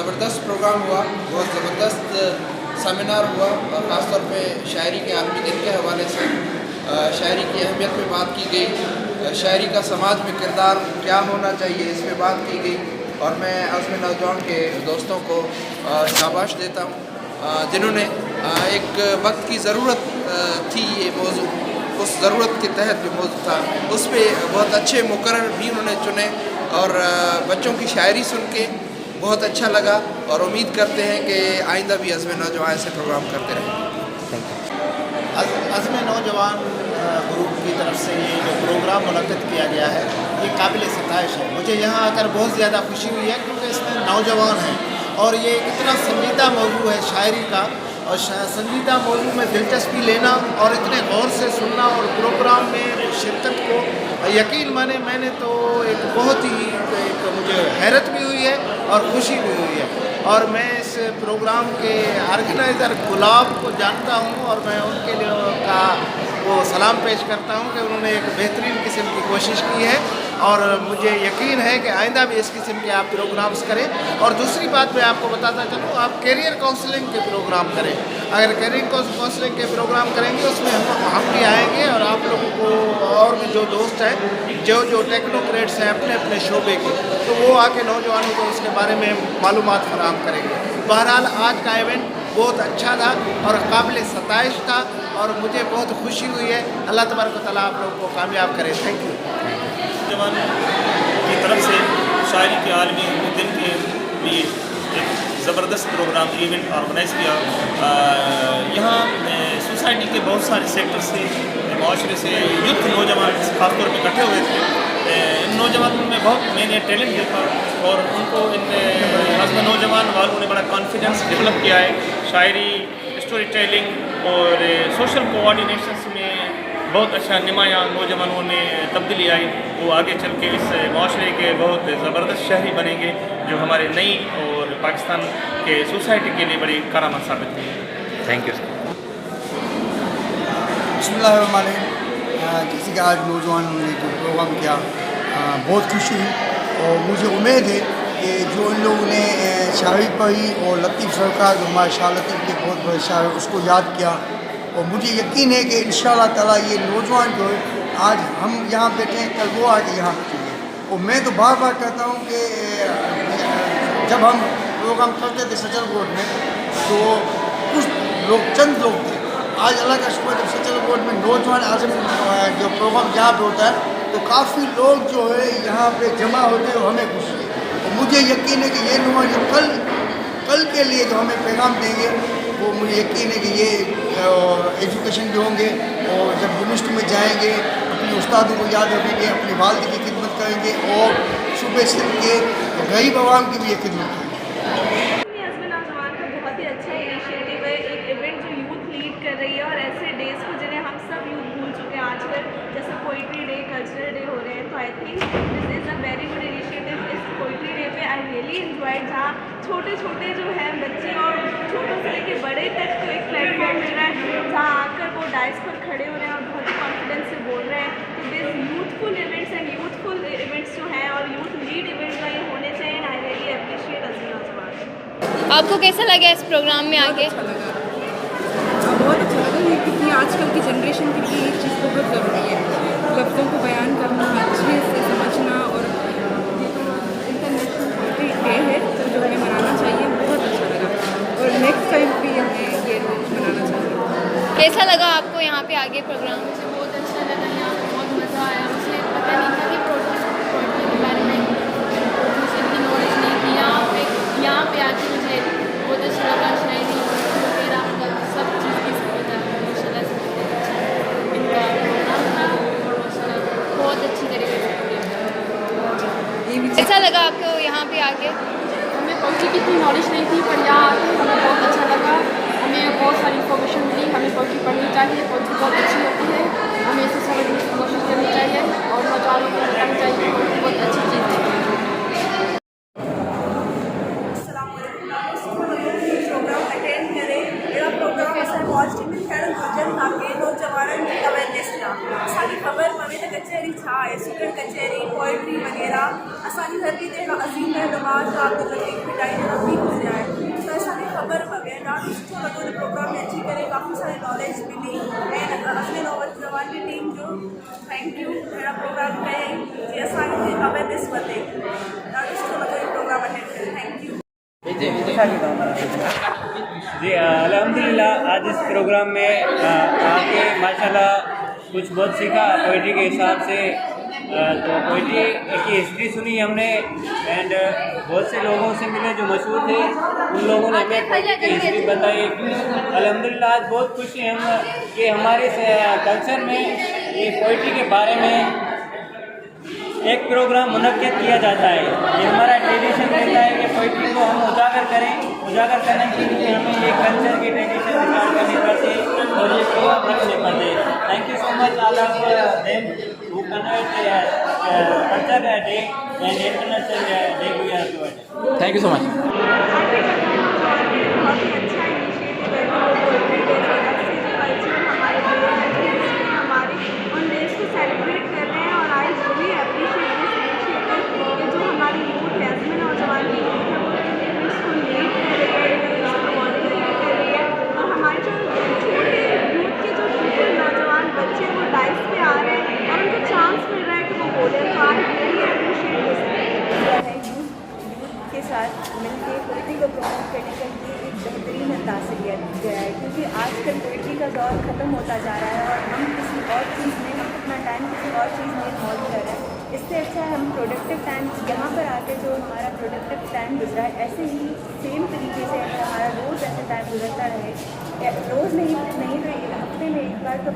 ज़बरदस्त प्रोग्राम हुआ, बहुत ज़बरदस्त सेमिनार हुआ और ख़ासतौर पे शायरी के आलमी दिन के हवाले से शायरी की अहमियत पे बात की गई, शायरी का समाज में किरदार क्या होना चाहिए इस पे बात की गई। और मैं आज़म नौजवान के दोस्तों को शाबाश देता हूँ जिन्होंने एक वक्त की ज़रूरत थी ये मौजू, उस ज़रूरत के तहत जो मौजू था उस पर बहुत अच्छे मुकर्रर भी उन्होंने चुने और बच्चों की शायरी सुन के बहुत अच्छा लगा और उम्मीद करते हैं कि आइंदा भी आज़म नौजवान ऐसे प्रोग्राम करते रहेंगे। आज़म नौजवान ग्रुप की तरफ से ये जो प्रोग्राम मुनक़्क़िद किया गया है ये काबिल सताइश है। मुझे यहाँ आकर बहुत ज़्यादा खुशी हुई है क्योंकि इसमें नौजवान हैं और ये इतना संजीदा मौजू है शायरी का, और संजीदा मौजू में दिलचस्पी लेना और इतने गौर से सुनना और प्रोग्राम में शिरकत को यकीन माने मैंने तो एक बहुत ही एक मुझे हैरत भी हुई है और खुशी भी हुई है। और मैं इस प्रोग्राम के ऑर्गेनाइज़र गुलाब को जानता हूँ और मैं उनके लिए का वो सलाम पेश करता हूँ कि उन्होंने एक बेहतरीन किस्म की कोशिश की है और मुझे यकीन है कि आइंदा भी इस किस्म के आप प्रोग्राम्स करें। और दूसरी बात मैं आपको बताता चलूँ, आप कैरियर काउंसलिंग के प्रोग्राम करें। अगर कैरियर काउंसलिंग के प्रोग्राम करेंगे उसमें हम भी आएंगे और आप लोगों को और भी जो दोस्त हैं जो टेक्नोक्रेट्स हैं अपने अपने शोबे के, तो वो आके नौजवानों को उसके बारे में मालूमात फराहम करेंगे। बहरहाल आज का इवेंट बहुत अच्छा था और काबिल सताइश था और मुझे बहुत खुशी हुई है। अल्लाह तबारक व तआला आप लोगों को कामयाब करे। Thank you. नौजवान की तरफ से शायरी के आलमी दिन के लिए एक ज़बरदस्त प्रोग्राम इवेंट ऑर्गेनाइज़ किया। यहाँ सोसाइटी के बहुत सारे सेक्टर से, माशरे से यूथ नौजवान खासतौर पर इकट्ठे हुए थे। इन नौजवानों में बहुत मैंने टैलेंट देखा और उनको इन आज़म नौजवान वालों ने बड़ा कॉन्फिडेंस डेवलप किया है। शायरी, स्टोरी टेलिंग और सोशल कोऑर्डिनेशन में बहुत अच्छा नुमायाँ नौजवानों में तब्दीली आई। वो आगे चल के इस माशरे के बहुत ज़बरदस्त शहरी बनेंगे जो हमारे नई और पाकिस्तान के सोसाइटी के लिए बड़ी करामत साबित हुई। Thank you. बिस्मिल्लाहिर्रहमानिर्रहीम। जैसे कि आज नौजवानों ने जो प्रोग्राम किया बहुत खुशी हुई और मुझे उम्मीद है कि जो इन लोगों ने शायरी पढ़ी और लतीफ़ सरकार जो हमारे शाह लतीफ़ के बहुत बड़े शायर उसको याद किया, और मुझे यकीन है कि इंशाअल्लाह ताला ये नौजवान जो है आज हम यहाँ बैठे हैं कल वो आके यहाँ बैठेंगे। और मैं तो बार बार कहता हूँ कि जब हम प्रोग्राम करते थे सचल बोर्ड में तो कुछ लोग चंद लोग थे। आज अल्लाह का शुक्र जब सचल बोर्ड में नौजवान आज़म जो प्रोग्राम यहाँ पे होता है तो काफ़ी लोग जो है यहाँ पे जमा होते हैं और हमें खुशी है। और मुझे यकीन है कि ये नौजवान कल के लिए जो हमें पैगाम देंगे वो मुझे यकीन है कि ये एजुकेशन भी होंगे और जब यूनिवर्सिटी में जाएंगे अपने उस्तादों को याद रखेंगे, अपनी वालिद की खिदमत करेंगे और सूबे सिंध के गरीब आवाम की भी ये खिदमत करेंगे। बहुत ही अच्छा इनिशिएटिव है, एक इवेंट जो यूथ लीड कर रही है और ऐसे डेज को जिन्हें हम सब यूथ भूल चुके हैं आजकल, जैसे पोइट्री डे, कल्चरल डे हो रहे हैं। तो I think this is a very good initiative. इस पोइट्री डे पे आई रियली एंजॉयड, जहाँ छोटे छोटे जो हैं बच्चे और छोटों से लेके बड़े तक को एक प्लेटफॉर्म मिल रहा है जहाँ आकर वो डाइस पर खड़े हो रहे हैं और बहुत ही कॉन्फिडेंस से बोल रहे हैं। तो this youthful events and youthful events जो हैं और यूथ लीड इवेंट्स जो ये होने चाहिए, आई रियली अप्रिशिएट अज़ीम। आपको कैसा लगा इस प्रोग्राम में आके? बहुत अच्छा लगा क्योंकि आजकल की जनरेशन के लिए ये चीज़ बहुत ज़रूरी है, लफ्ज़ों को बयान करना, अच्छे से समझना। और ये तो इंटरनेशनल पोइट्री डे है तो जो हमें मनाना चाहिए, बहुत अच्छा लगा और नेक्स्ट टाइम भी हमें ये रोज़ मनाना चाहिए। कैसा लगा आपको यहाँ पे आगे प्रोग्राम? मुझे बहुत अच्छा लगा, यहाँ पर बहुत मज़ा आया। मुझे पता नहीं था कि पोइट्री के बारे में मुझे इतनी नॉलेज नहीं थी। यहाँ पे आके मुझे बहुत अच्छा लगा। शायरी वगैरह सब चीज़ की सुविधा माशाल्लाह से बहुत अच्छा इनका प्रोग्राम था और माशाल्लाह बहुत अच्छी तरीके से किया। कैसा लगा आपको यहाँ पे आके? हमें पोइट्री की इतनी नॉलेज नहीं थी पर यहाँ आके हमें बहुत अच्छा लगा। हमें बहुत सारी इन्फॉर्मेशन मिली। हमें पोइट्री पढ़नी चाहिए, पोइट्री बहुत अच्छी होती है, हमें इसे समझने की कोशिश करनी चाहिए और नौजवानों को बतानी चाहिए कि पोइट्री बहुत अच्छी चीज़ है। नौजवान अवेयरनेस अवेयरनेस कचहरी स्टूडेंट कचहरी, पोइट्री पोइट्री वगैरह आसानी धरती ते अज़ीम रहनुमा का एक पिटाई भी गुजरा है तो ऐसा नहीं ख़बर वगैरह ॾाढो सुठो लॻो हिन प्रोग्राम में अची करे काफ़ी सारी नॉलेज मिली ऐं असली नौजवान की टीम जो थैंक यू अहिड़ा प्रोग्राम कयईं जीअं असांखे अवेयरनेस वधे ॾाढो सुठो लॻो इहो प्रोग्राम अटेंड करे थैंक यू। जी अल्हम्दुलिल्लाह आज इस प्रोग्राम में आके माशाल्लाह कुछ बहुत सीखा पोइट्री के हिसाब से। तो पोइट्री की हिस्ट्री सुनी हमने एंड बहुत से लोगों से मिले जो मशहूर थे, उन लोगों ने हमें पोइट्री की हिस्ट्री बताई। अल्हम्दुलिल्लाह आज बहुत खुशी हैं हम कि हमारे कल्चर में ये पोइट्री के बारे में एक प्रोग्राम मुनक्किद किया जाता है। ये हमारा ट्रेडिशन रहता है कि पोइट्री को हम उजागर करें। उजागर करने के लिए हमें ये कल्चर की ट्रेडिशन रिकॉर्ड करनी पड़ती है और ये प्रोग्राम रखने पड़ते हैं। Thank you so much all of them who convert culture day and international day we are providing. Thank you so much. बहुत ही अच्छा इनिशिएटिव है पोइट्री डे कल्चर हमारे उन डेज को सेलिब्रेट कर रहे हैं और I really appreciate this initiative कि जो हमारी यूथ है इसमें नौजवान की यूथ है वो इसको लीड कर रही है, इसको मॉनिटर कर रही है और हमारे जो छोटे यूथ के जो बिल्कुल नौजवान बच्चे हैं वो डाइस पे आ रहे हैं और उनको चांस मिल रहा है कि वो बोले। तो आई रियली अप्रिशिएट दिस के साथ मिलकर पोइट्री को प्रमोट करने का ये एक बेहतरीन अंदाज से लिया गया है क्योंकि आजकल पोइट्री का दौर ख़त्म होता जा रहा है और हम किसी और चीज़ में अपना टाइम किसी और चीज़ में इन्वॉल्व कर रहे हैं। इससे अच्छा है हम प्रोडक्टिव टाइम यहाँ पर आके जो हमारा प्रोडक्टिव टाइम गुजरा है ऐसे ही सेम तरीके से हमारा रोज़ ऐसे टाइम गुजरता रहे, रोज़ नहीं तो हफ्ते में एक बार तो